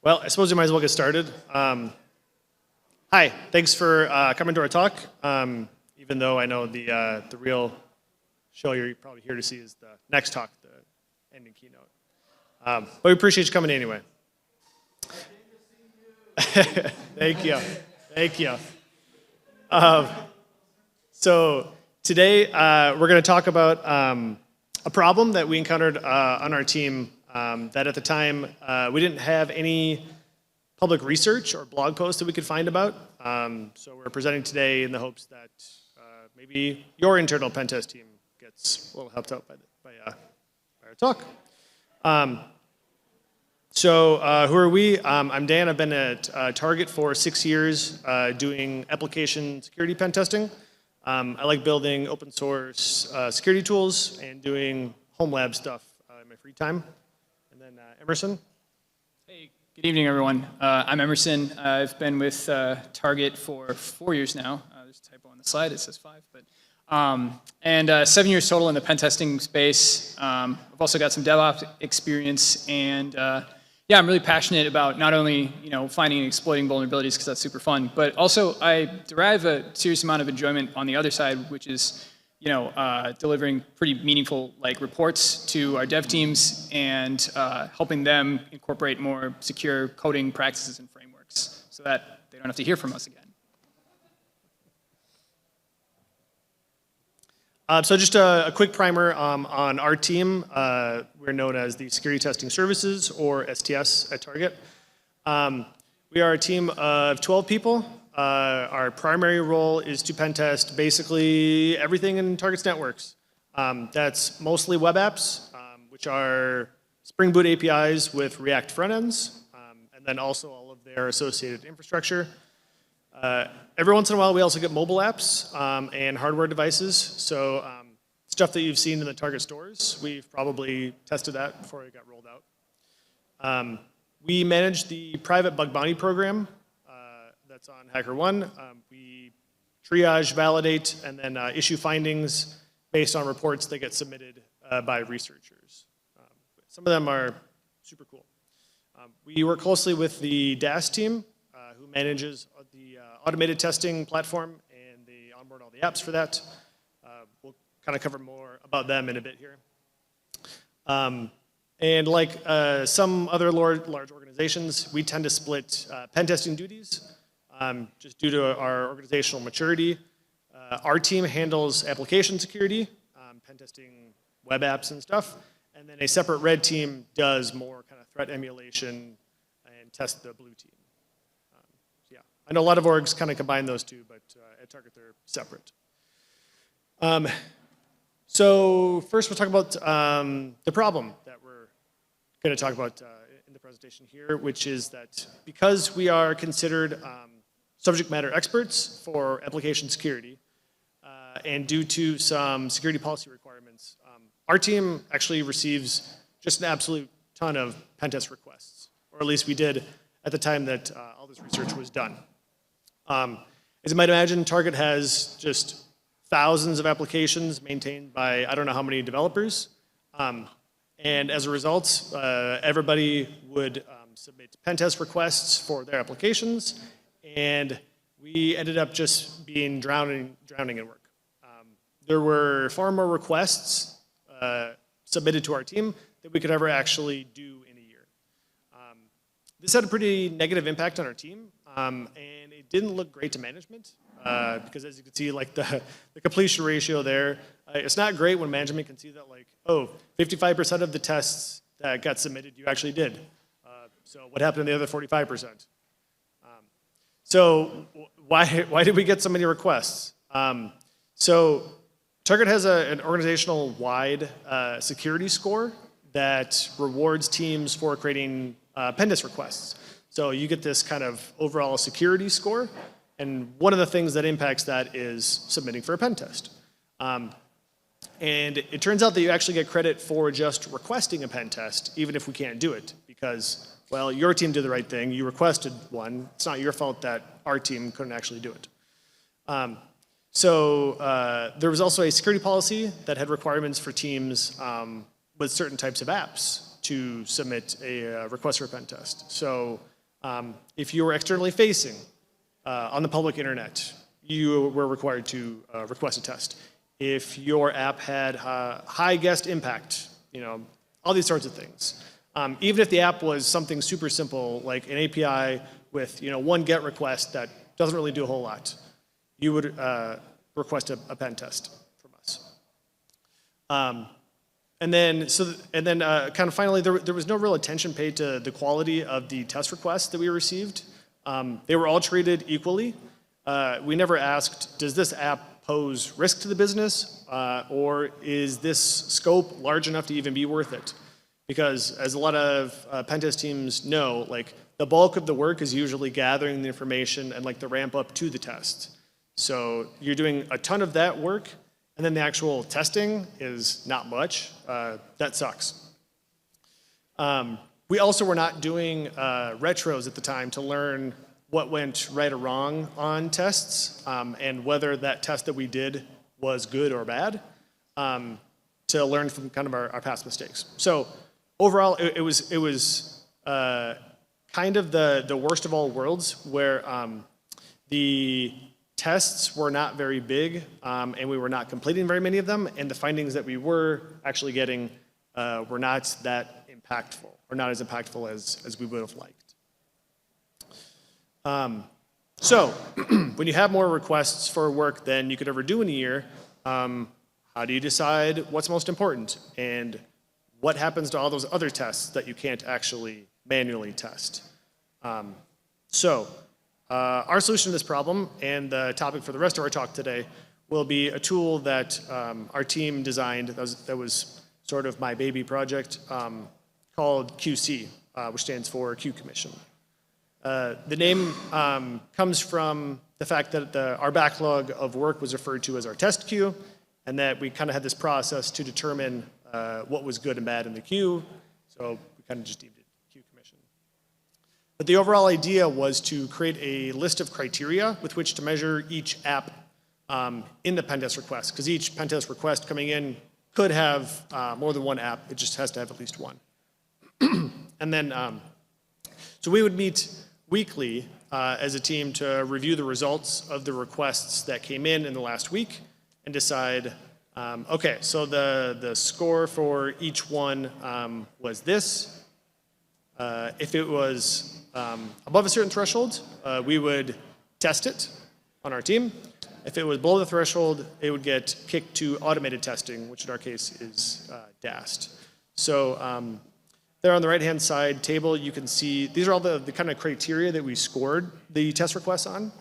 Well, I suppose we might as well get started. Hi, thanks for coming to our talk. Even though I know the real show you're probably here to see is the next talk, the ending keynote. But we appreciate you coming anyway. Thank you. Thank you. So today we're going to talk about a problem that we encountered on our team that at the time we didn't have any public research or blog posts that we could find about. So we're presenting today in the hopes that maybe your internal pentest team gets a little helped out by our talk. So who are we? I'm Dan. I've been at Target for 6 years doing application security pen testing. I like building open source security tools and doing home lab stuff in my free time. And then Emerson. Hey, good evening, everyone. I'm Emerson. I've been with Target for 4 years now. There's a typo on the slide. It says 5, but and 7 years total in the pen testing space. I've also got some DevOps experience, and yeah, I'm really passionate about not only finding and exploiting vulnerabilities because that's super fun, but also I derive a serious amount of enjoyment on the other side, which is delivering pretty meaningful reports to our dev teams and helping them incorporate more secure coding practices and frameworks so that they don't have to hear from us again. So just a quick primer on our team. We're known as the Security Testing Services, or STS, at Target. We are a team of 12 people. Our primary role is to pen test basically everything in Target's networks. That's mostly web apps, which are Spring Boot APIs with React front ends, and then also all of their associated infrastructure. Every once in a while, we also get mobile apps and hardware devices. So stuff that you've seen in the Target stores, we've probably tested that before it got rolled out. We manage the private bug bounty program that's on HackerOne. We triage, validate, and then issue findings based on reports that get submitted by researchers. Some of them are super cool. We work closely with the DAS team, who manages the automated testing platform, and they onboard all the apps for that. We'll kind of cover more about them in a bit here. And like some other large organizations, we tend to split pen testing duties just due to our organizational maturity. Our team handles application security, pen testing web apps and stuff, and then a separate red team does more kind of threat emulation and test the blue team. Yeah, I know a lot of orgs kind of combine those two, but at Target they're separate. So first we'll talk about the problem that we're going to talk about in the presentation here, which is that because we are considered subject matter experts for application security, and due to some security policy requirements, our team actually receives just an absolute ton of pen test requests, or at least we did at the time that all this research was done. As you might imagine, Target has just thousands of applications maintained by I don't know how many developers. And as a result, everybody would submit pen test requests for their applications, and we ended up just being drowning in work. There were far more requests submitted to our team than we could ever actually do in a year. This had a pretty negative impact on our team, and it didn't look great to management because, as you can see, the completion ratio there, it's not great when management can see that 55% of the tests that got submitted you actually did. So what happened to the other 45%? So why did we get so many requests? So Target has an organizational-wide security score that rewards teams for creating pen test requests. So you get this kind of overall security score, and one of the things that impacts that is submitting for a pen test. And it turns out that you actually get credit for just requesting a pen test, even if we can't do it, because, well, your team did the right thing, you requested one, it's not your fault that our team couldn't actually do it. So there was also a security policy that had requirements for teams with certain types of apps to submit a request for a pen test. So If you were externally facing on the public internet, you were required to request a test. If your app had high guest impact, all these sorts of things. Even if the app was something super simple, like an API with one GET request that doesn't really do a whole lot, you would request a pen test from us. And then kind of finally, there was no real attention paid to the quality of the test requests that we received. They were all treated equally. We never asked, does this app pose risk to the business, or is this scope large enough to even be worth it? Because as a lot of pen test teams know, the bulk of the work is usually gathering the information and the ramp up to the test. So you're doing a ton of that work, and then the actual testing is not much. That sucks. We also were not doing retros at the time to learn what went right or wrong on tests, and whether that test that we did was good or bad, to learn from kind of our past mistakes. So overall, it was kind of the worst of all worlds, where the tests were not very big, and we were not completing very many of them, and the findings that we were actually getting were not that impactful, or not as impactful as we would have liked. So when you have more requests for work than you could ever do in a year, how do you decide what's most important? And what happens to all those other tests that you can't actually manually test? Our solution to this problem, and the topic for the rest of our talk today, will be a tool that our team designed that was sort of my baby project, called QC, which stands for Q Commission. The name comes from the fact that our backlog of work was referred to as our test queue, and that we kind of had this process to determine what was good and bad in the queue. So we kind of just deemed it Q Commission. But the overall idea was to create a list of criteria with which to measure each app in the pentest request, because each pentest request coming in could have more than one app. It just has to have at least one. And then, so we would meet weekly as a team to review the results of the requests that came in the last week and decide, okay, so the score for each one was this. If it was above a certain threshold, we would test it on our team. If it was below the threshold, it would get kicked to automated testing, which in our case is DAST. So there on the right-hand side table, you can see these are all the kind of criteria that we scored the test requests on.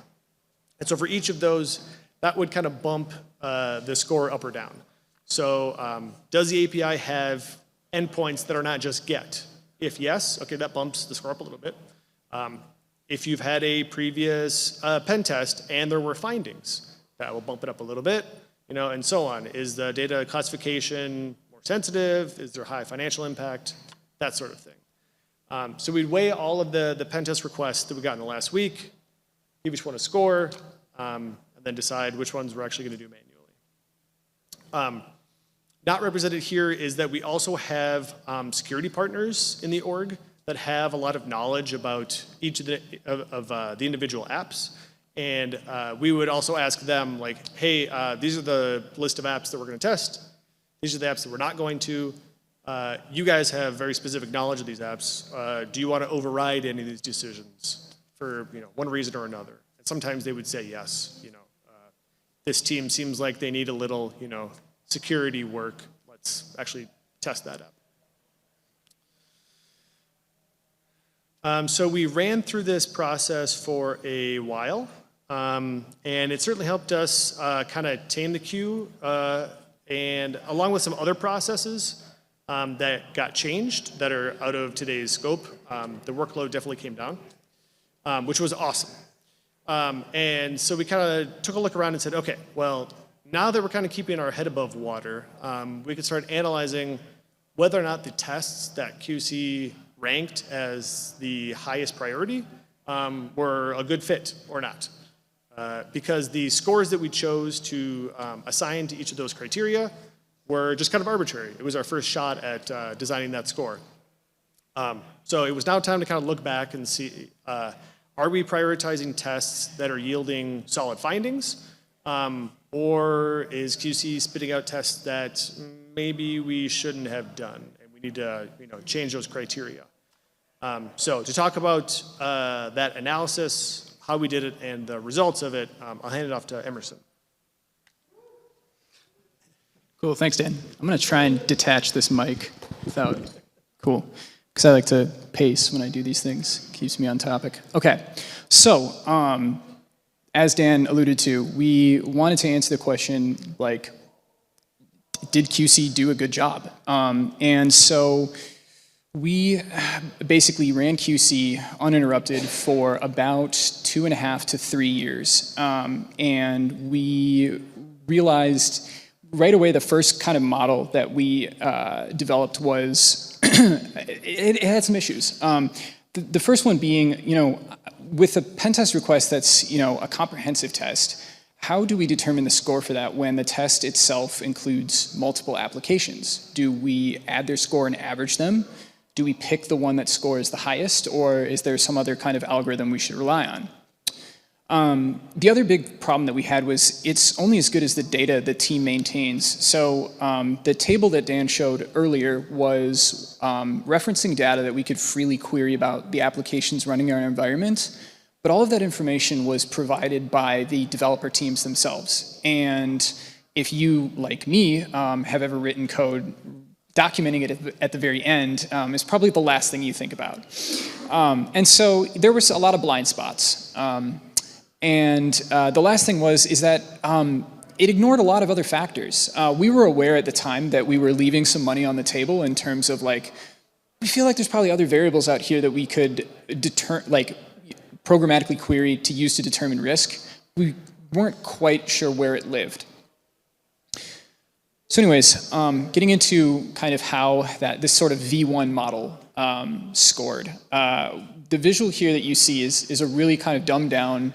And so for each of those, that would kind of bump the score up or down. So does the API have endpoints that are not just GET? If yes, okay, that bumps the score up a little bit. If you've had a previous pen test and there were findings, that will bump it up a little bit, and so on. Is the data classification more sensitive? Is there high financial impact? That sort of thing. So we'd weigh all of the pen test requests that we got in the last week, give each one a score, and then decide which ones we're actually going to do manually. Not represented here is that we also have security partners in the org that have a lot of knowledge about each of the individual apps. And we would also ask them, hey, these are the list of apps that we're going to test. These are the apps that we're not going to. You guys have very specific knowledge of these apps. Do you want to override any of these decisions for one reason or another? And sometimes they would say yes. This team seems like they need a little security work. Let's actually test that up. So we ran through this process for a while, and it certainly helped us kind of tame the queue, and along with some other processes that got changed that are out of today's scope, the workload definitely came down, which was awesome. And so we kind of took a look around and said, okay, well, now that we're kind of keeping our head above water, we could start analyzing whether or not the tests that QC ranked as the highest priority were a good fit or not. Because the scores that we chose to assign to each of those criteria were just kind of arbitrary. It was our first shot at designing that score. So it was now time to kind of look back and see, are we prioritizing tests that are yielding solid findings? Or is QC spitting out tests that maybe we shouldn't have done, and we need to change those criteria? So to talk about that analysis, how we did it, and the results of it, I'll hand it off to Emerson. Cool, thanks, Dan. I'm gonna try and detach this mic without, cool, because I like to pace when I do these things. Keeps me on topic. Okay, so as Dan alluded to, we wanted to answer the question, like, did QC do a good job? And so we basically ran QC uninterrupted for about 2.5 to 3 years. And we realized right away the first kind of model that we developed was, it had some issues. The first one being, with a pen test request that's, a comprehensive test, how do we determine the score for that when the test itself includes multiple applications? Do we add their score and average them? Do we pick the one that scores the highest, or is there some other kind of algorithm we should rely on? The other big problem that we had was it's only as good as the data the team maintains. So the table that Dan showed earlier was referencing data that we could freely query about the applications running in our environment, but all of that information was provided by the developer teams themselves. And if you, like me, have ever written code, documenting it at the very end is probably the last thing you think about. And so there was a lot of blind spots. And the last thing is that it ignored a lot of other factors. We were aware at the time that we were leaving some money on the table in terms of we feel like there's probably other variables out here that we could programmatically query to use to determine risk. We weren't quite sure where it lived. So anyways, getting into kind of how this sort of V1 model scored. The visual here that you see is a really kind of dumbed down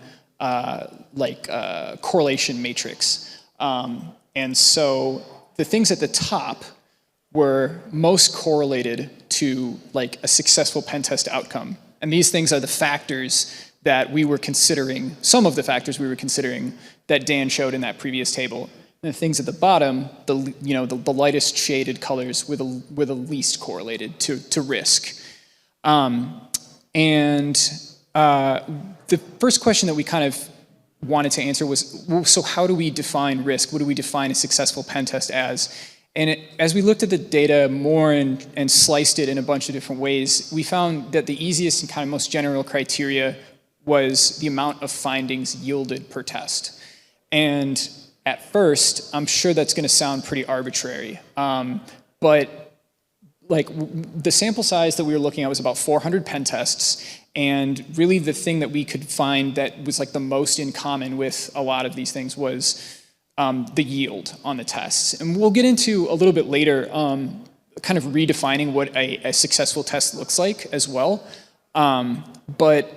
correlation matrix. And so the things at the top were most correlated to a successful pen test outcome. And these things are the factors that we were considering, some of the factors we were considering that Dan showed in that previous table. And the things at the bottom, the lightest shaded colors were the least correlated to risk. The first question that we kind of wanted to answer was, so how do we define risk? What do we define a successful pen test as? And as we looked at the data more and sliced it in a bunch of different ways, we found that the easiest and kind of most general criteria was the amount of findings yielded per test. And at first, I'm sure that's going to sound pretty arbitrary, but the sample size that we were looking at was about 400 pen tests, and really the thing that we could find that was the most in common with a lot of these things was the yield on the tests. And we'll get into a little bit later kind of redefining what a successful test looks like as well. But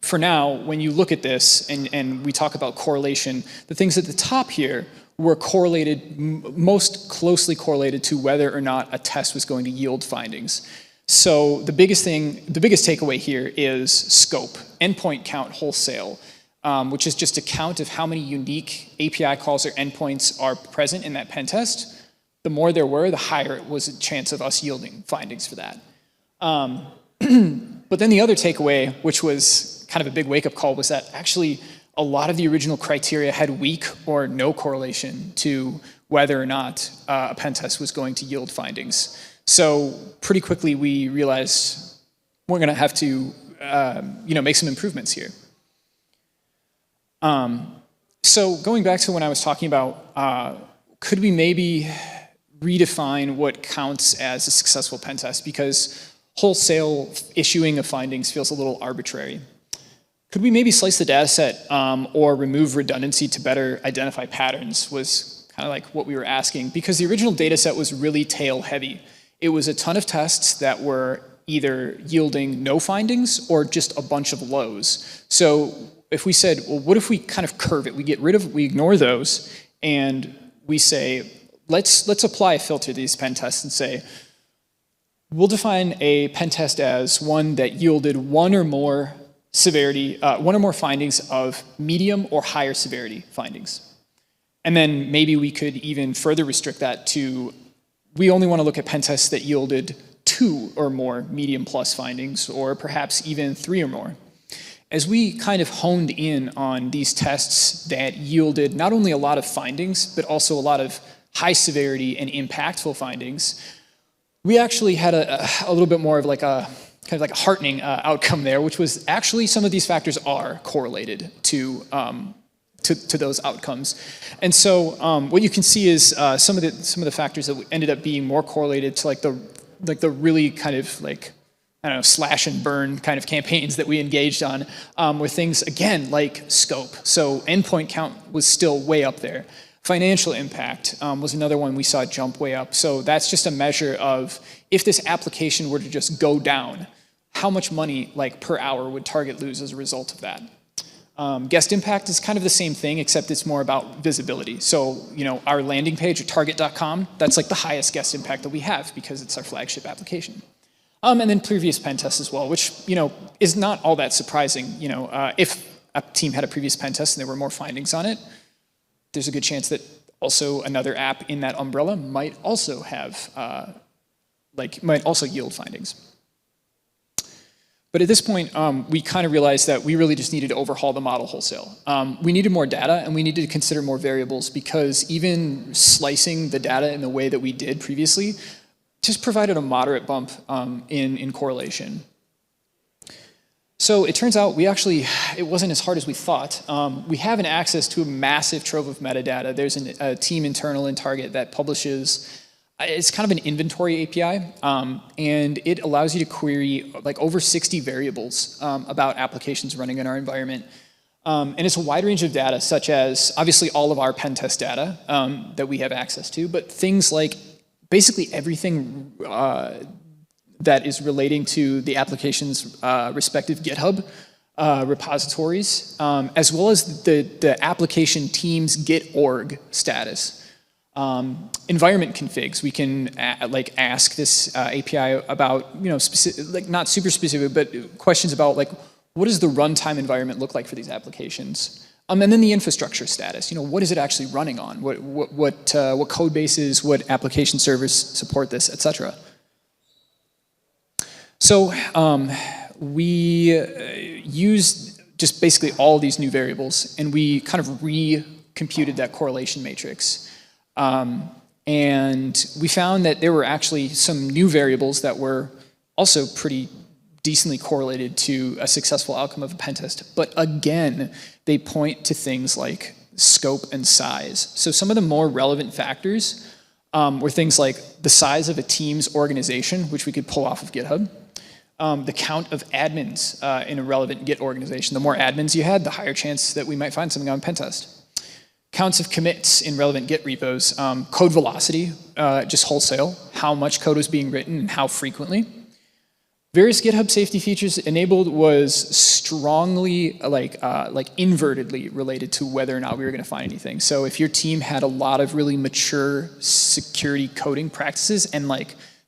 for now, when you look at this and we talk about correlation, the things at the top here were correlated, most closely correlated to whether or not a test was going to yield findings. So the biggest takeaway here is scope, endpoint count wholesale, which is just a count of how many unique API calls or endpoints are present in that pen test. The more there were, the higher it was a chance of us yielding findings for that. But then the other takeaway, which was kind of a big wake-up call, was that actually a lot of the original criteria had weak or no correlation to whether or not a pen test was going to yield findings. So pretty quickly we realized we're going to have to make some improvements here. So going back to when I was talking about could we maybe redefine what counts as a successful pen test, because wholesale issuing of findings feels a little arbitrary. Could we maybe slice the data set or remove redundancy to better identify patterns was kind of like what we were asking, because the original data set was really tail heavy. It was a ton of tests that were either yielding no findings or just a bunch of lows. So if we said, well, what if we kind of curve it? We ignore those and we say, let's apply a filter to these pen tests and say, we'll define a pen test as one that yielded one or more findings of medium or higher severity findings. And then maybe we could even further restrict that to, we only want to look at pen tests that yielded 2 or more medium plus findings, or perhaps even 3 or more. As we kind of honed in on these tests that yielded not only a lot of findings, but also a lot of high severity and impactful findings, we actually had a little bit more of like a kind of like a heartening outcome there, which was actually some of these factors are correlated to those outcomes. And so what you can see is some of the factors that ended up being more correlated to like the really kind of like, I don't know, slash and burn kind of campaigns that we engaged on were things, again, like scope. So endpoint count was still way up there. Financial impact was another one we saw jump way up. So that's just a measure of if this application were to just go down, how much money like per hour would Target lose as a result of that? Guest impact is kind of the same thing, except it's more about visibility. So, our landing page at target.com, that's like the highest guest impact that we have because it's our flagship application. And then previous pen tests as well, which, is not all that surprising. If a team had a previous pen test and there were more findings on it, there's a good chance that also another app in that umbrella might also have, might also yield findings. But at this point, we kind of realized that we really just needed to overhaul the model wholesale. We needed more data, and we needed to consider more variables, because even slicing the data in the way that we did previously just provided a moderate bump in correlation. So it turns out it wasn't as hard as we thought. We have an access to a massive trove of metadata. There's a team internal in Target that publishes, it's kind of an inventory API, and it allows you to query like over 60 variables about applications running in our environment. And it's a wide range of data, such as obviously all of our pen test data that we have access to, but things like basically everything that is relating to the application's respective GitHub repositories, as well as the application team's Git org status. Environment configs, we can ask this API about, not super specific, but questions about what does the runtime environment look like for these applications? And then the infrastructure status, what is it actually running on? What code bases, what application servers support this, et cetera. So we used just basically all these new variables, and we kind of recomputed that correlation matrix. And we found that there were actually some new variables that were also pretty decently correlated to a successful outcome of a pen test. But again, they point to things like scope and size. So some of the more relevant factors were things like the size of a team's organization, which we could pull off of GitHub. The count of admins in a relevant Git organization. The more admins you had, the higher chance that we might find something on pen test. Counts of commits in relevant Git repos. Code velocity, just wholesale. How much code was being written and how frequently. Various GitHub safety features enabled was strongly, invertedly related to whether or not we were going to find anything. So if your team had a lot of really mature security coding practices and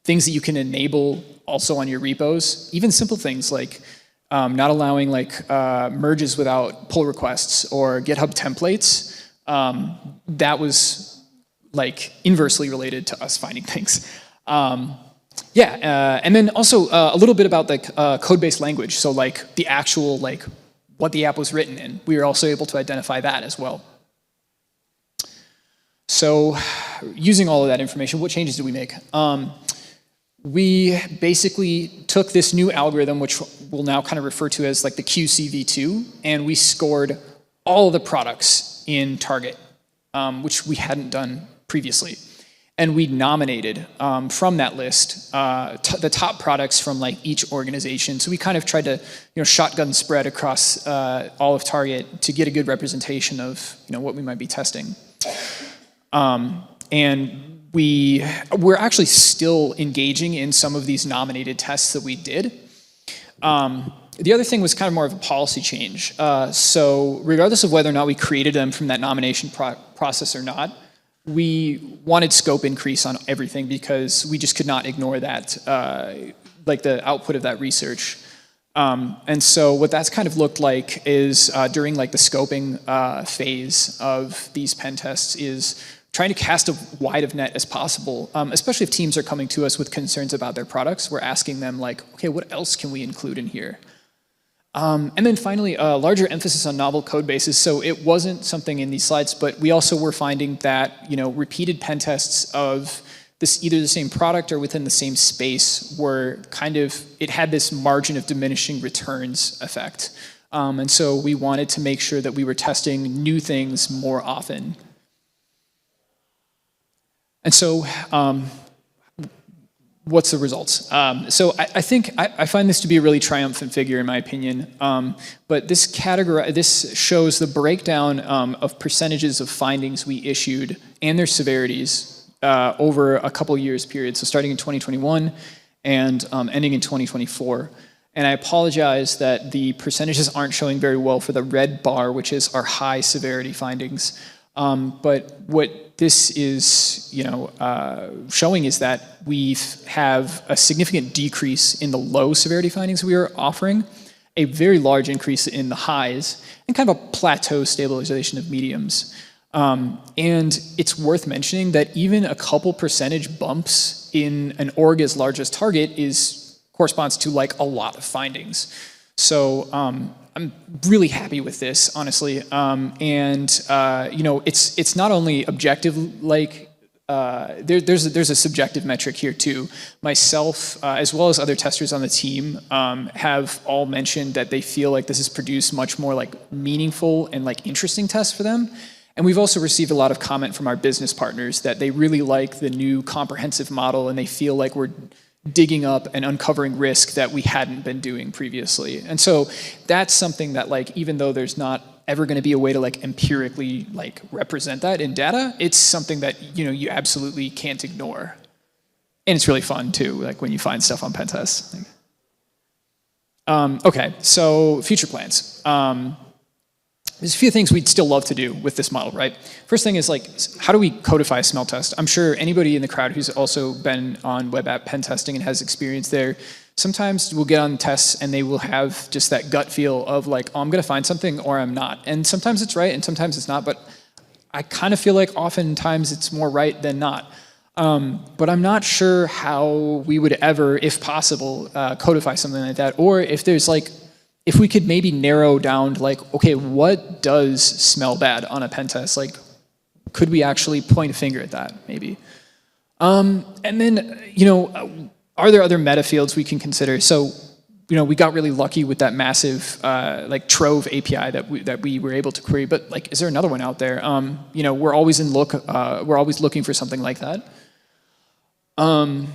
things that you can enable also on your repos, even simple things like not allowing merges without pull requests or GitHub templates, that was inversely related to us finding things. And then also a little bit about code-based language. So the actual what the app was written in. We were also able to identify that as well. So using all of that information, what changes did we make? We basically took this new algorithm, which we'll now kind of refer to as the QCV2, and we scored all of the products in Target, which we hadn't done previously. And we nominated from that list the top products from each organization. So we kind of tried to shotgun spread across all of Target to get a good representation of what we might be testing. And we're actually still engaging in some of these nominated tests that we did. The other thing was kind of more of a policy change. So regardless of whether or not we created them from that nomination process or not, we wanted scope increase on everything because we just could not ignore that, like the output of that research. And so what that's kind of looked like is during like the scoping phase of these pen tests is trying to cast as wide of net as possible, especially if teams are coming to us with concerns about their products. We're asking them like, okay, what else can we include in here? And then finally, a larger emphasis on novel code bases. So it wasn't something in these slides, but we also were finding that, you know, repeated pen tests of this, either the same product or within the same space, were kind of, it had this margin of diminishing returns effect. And so we wanted to make sure that we were testing new things more often. And so, what's the results? So I think I find this to be a really triumphant figure in my opinion. But this shows the breakdown of percentages of findings we issued and their severities over a couple years period. So starting in 2021 and ending in 2024. And I apologize that the percentages aren't showing very well for the red bar, which is our high severity findings. But what this is, showing is that we have a significant decrease in the low severity findings we are offering, a very large increase in the highs, and kind of a plateau stabilization of mediums. And it's worth mentioning that even a couple percentage bumps in an org as large as Target corresponds to like a lot of findings. So I'm really happy with this, honestly. It's not only objective, like there's a subjective metric here too. Myself, as well as other testers on the team, have all mentioned that they feel like this has produced much more like meaningful and like interesting tests for them. And we've also received a lot of comment from our business partners that they really like the new comprehensive model and they feel like we're digging up and uncovering risk that we hadn't been doing previously. And so that's something that like, even though there's not ever going to be a way to like empirically like represent that in data, it's something that, you absolutely can't ignore. And it's really fun too, like when you find stuff on pen tests. Okay, so future plans. There's a few things we'd still love to do with this model, right? First thing is like, how do we codify a smell test? I'm sure anybody in the crowd who's also been on web app pen testing and has experience there, sometimes we'll get on tests and they will have just that gut feel of like, oh, I'm gonna find something or I'm not. And sometimes it's right and sometimes it's not, but I kind of feel like oftentimes it's more right than not. But I'm not sure how we would ever, if possible, codify something like that, or if there's like, if we could maybe narrow down to like, okay, what does smell bad on a pen test? Like, could we actually point a finger at that, maybe? And then, are there other meta fields we can consider? So, we got really lucky with that massive, like Trove API that we were able to query, but like, is there another one out there? We're always we're always looking for something like that. And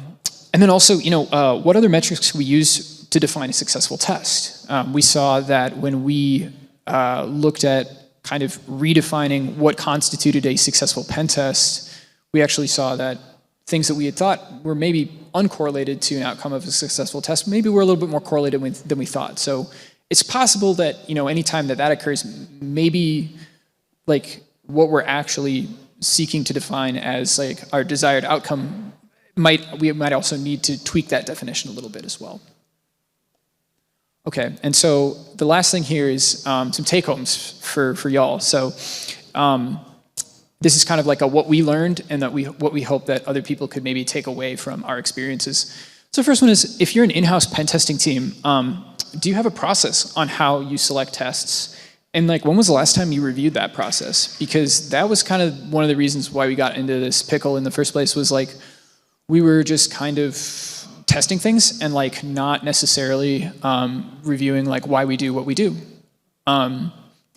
then also, what other metrics can we use to define a successful test? We saw that when we looked at kind of redefining what constituted a successful pen test, we actually saw that things that we had thought were maybe uncorrelated to an outcome of a successful test, maybe were a little bit more correlated than we thought. So it's possible that, anytime that occurs, maybe like what we're actually seeking to define as like our desired outcome, we might also need to tweak that definition a little bit as well. Okay, and so the last thing here is some take-homes for y'all. So this is kind of like what we learned and what we hope that other people could maybe take away from our experiences. So the first one is, if you're an in-house pen testing team, do you have a process on how you select tests? And like, when was the last time you reviewed that process? Because that was kind of one of the reasons why we got into this pickle in the first place, was like, we were just kind of testing things and like not necessarily reviewing like why we do what we do. The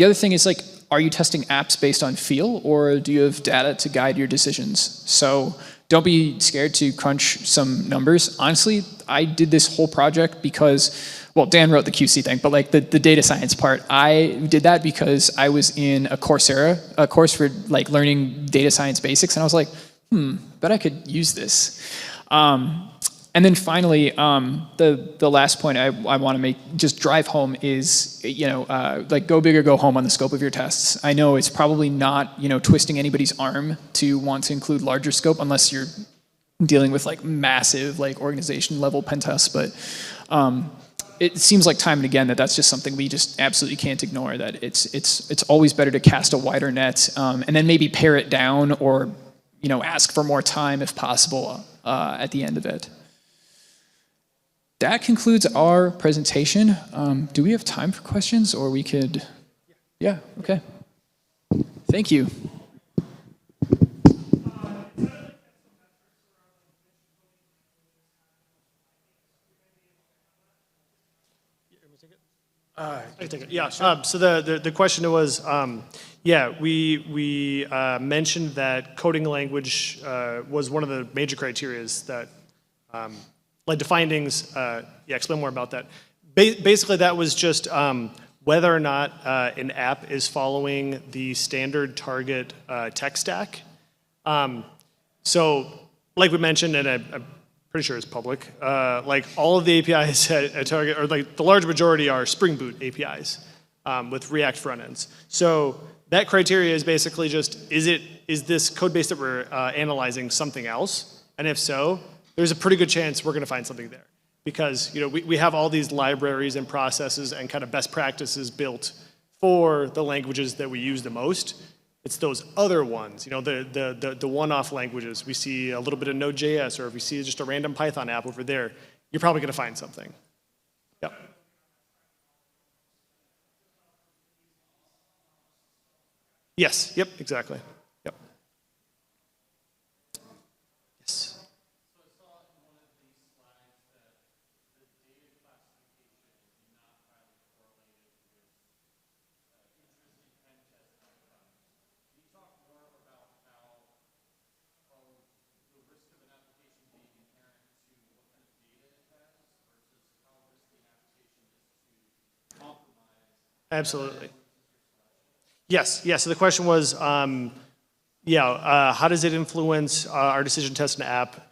other thing is like, are you testing apps based on feel, or do you have data to guide your decisions? So don't be scared to crunch some numbers. Honestly, I did this whole project because, well, Dan wrote the QC thing, but like the data science part, I did that because I was in a Coursera, course for like learning data science basics, and I was like, bet I could use this. And then finally, the last point I want to make, just drive home is, like go big or go home on the scope of your tests. I know it's probably not, twisting anybody's arm to want to include larger scope unless you're dealing with like massive like organization level pen tests, but it seems like time and again that's just something we just absolutely can't ignore, that it's always better to cast a wider net, and then maybe pare it down or ask for more time if possible at the end of it. That concludes our presentation. Do we have time for questions, or we could? Yeah, okay. Thank you. I can take it. Yeah. So the question was, we mentioned that coding language was one of the major criterias that led to findings. Explain more about that. Basically, that was just whether or not an app is following the standard target tech stack. So, like we mentioned, and I'm pretty sure it's public, like all of the APIs at Target, or like the large majority are Spring Boot APIs with React front ends. So that criteria is basically just, is this code base that we're analyzing something else? And if so, there's a pretty good chance we're gonna find something there. Because we have all these libraries and processes and kind of best practices built for the languages that we use the most. It's those other ones, the one-off languages. We see a little bit of Node.js, or if we see just a random Python app over there, you're probably gonna find something. Yep. Yes, yep, exactly. Yep. Yes. Absolutely. Yes. So the question was, how does it influence our decision test and app?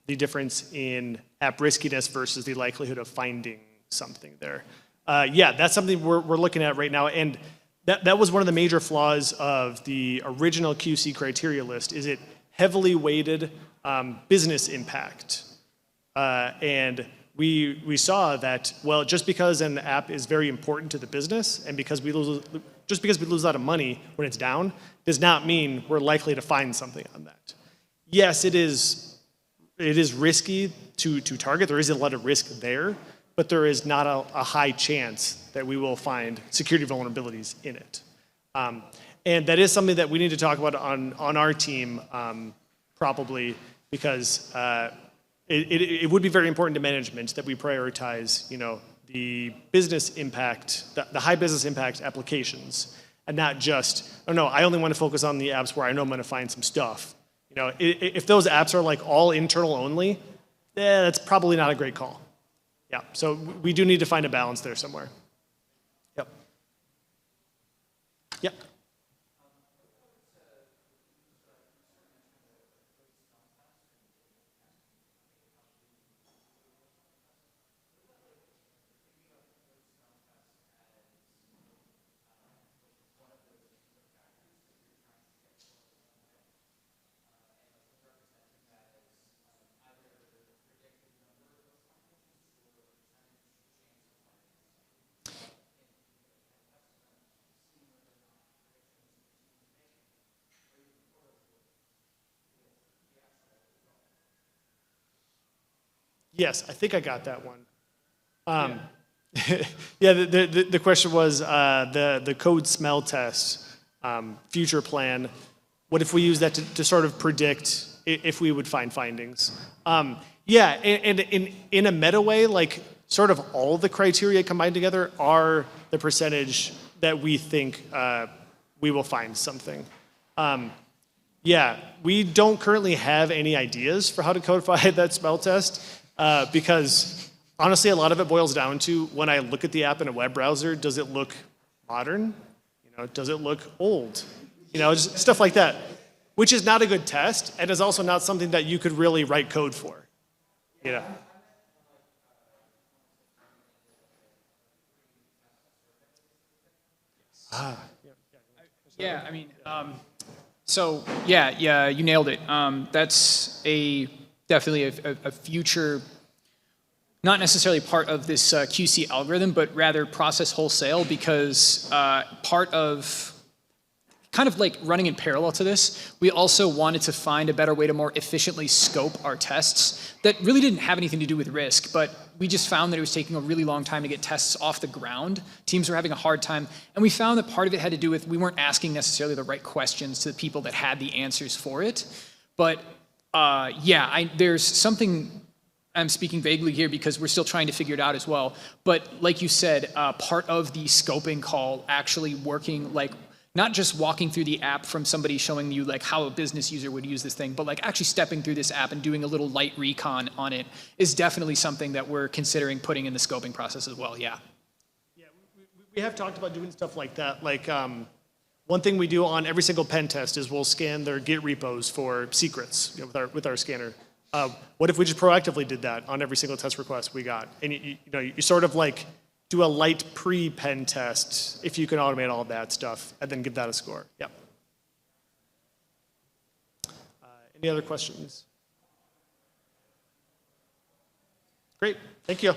The difference in app riskiness versus the likelihood of finding something there. That's something we're looking at right now, and that was one of the major flaws of the original QC criteria list. Is it heavily weighted business impact, and we saw that, well, just because an app is very important to the business, and because we lose a lot of money when it's down, does not mean we're likely to find something on that. Yes, it is risky to target. There is a lot of risk there, but there is not a high chance that we will find security vulnerabilities in it. And that is something that we need to talk about on our team, probably, because it would be very important to management that we prioritize, the business impact, the high business impact applications, and not just, oh no, I only want to focus on the apps where I know I'm going to find some stuff. If those apps are like all internal only, that's probably not a great call. Yeah, so we do need to find a balance there somewhere. Yep. Yep. Yes, I think I got that one. The question was the code smell test, future plan. What if we use that to sort of predict if we would find findings? And in a meta way, like sort of all the criteria combined together are the percentage that we think we will find something. We don't currently have any ideas for how to codify that smell test. Because honestly, a lot of it boils down to, when I look at the app in a web browser, does it look modern? Does it look old? Just stuff like that, which is not a good test, and is also not something that you could really write code for. Yeah. Ah. Yeah, I mean, so yeah, you nailed it. That's definitely a future, not necessarily part of this QC algorithm, but rather process wholesale, because part of kind of like running in parallel to this, we also wanted to find a better way to more efficiently scope our tests that really didn't have anything to do with risk, but we just found that it was taking a really long time to get tests off the ground. Teams were having a hard time, and we found that part of it had to do with we weren't asking necessarily the right questions to the people that had the answers for it. But there's something, I'm speaking vaguely here because we're still trying to figure it out as well. But like you said, part of the scoping call actually working, like not just walking through the app from somebody showing you like how a business user would use this thing, but like actually stepping through this app and doing a little light recon on it is definitely something that we're considering putting in the scoping process as well, yeah. Yeah, we have talked about doing stuff like that. Like one thing we do on every single pen test is we'll scan their Git repos for secrets, you know, with our scanner. What if we just proactively did that on every single test request we got? And you sort of like do a light pre-pen test if you can automate all of that stuff, and then give that a score. Yep. Any other questions? Great, thank you.